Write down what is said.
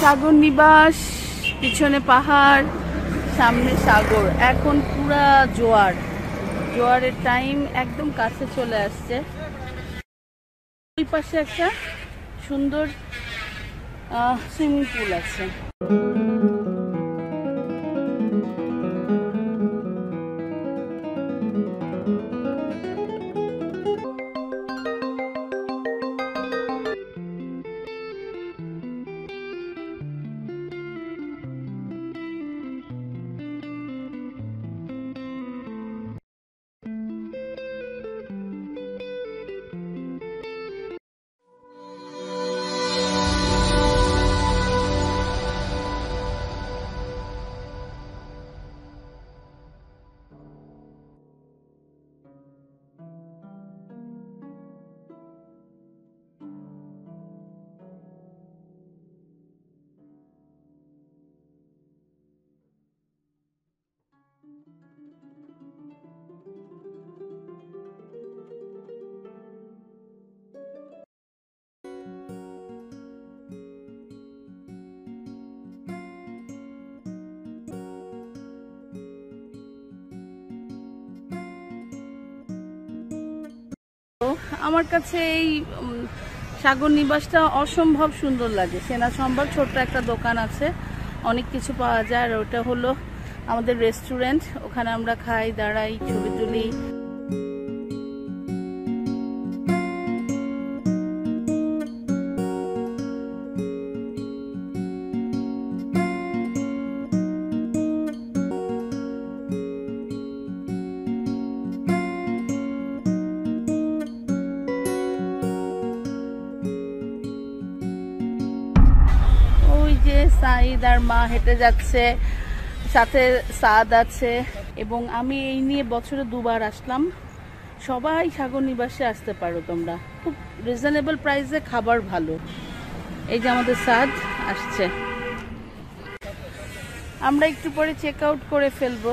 সাগর নিবাস, পিছনে পাহাড়, সামনে সাগর। এখন পুরা জোয়ারের টাইম একদম কাছে চলে আসছে। ওই পাশে একটা সুন্দর সুইমিং পুল আছে। আমার কাছে এই সাগর নিবাসটা অসম্ভব সুন্দর লাগে। সেনা সম্ভার ছোট্ট একটা দোকান আছে, অনেক কিছু পাওয়া যায়। আর ওটা হলো আমাদের রেস্টুরেন্ট, ওখানে আমরা খাই, দাঁড়াই, ছবি তুলি। সাইদ আর মা হেঁটে যাচ্ছে, সাথে সাদ আছে। এবং আমি এই নিয়ে বছরে 2 বার আসলাম। সবাই সাগর নিবাসে আসতে পারো তোমরা, খুব রিজনেবল প্রাইসে, খাবার ভালো। এই যে আমাদের সাদ আসছে, আমরা একটু পরে চেক আউট করে ফেলবো।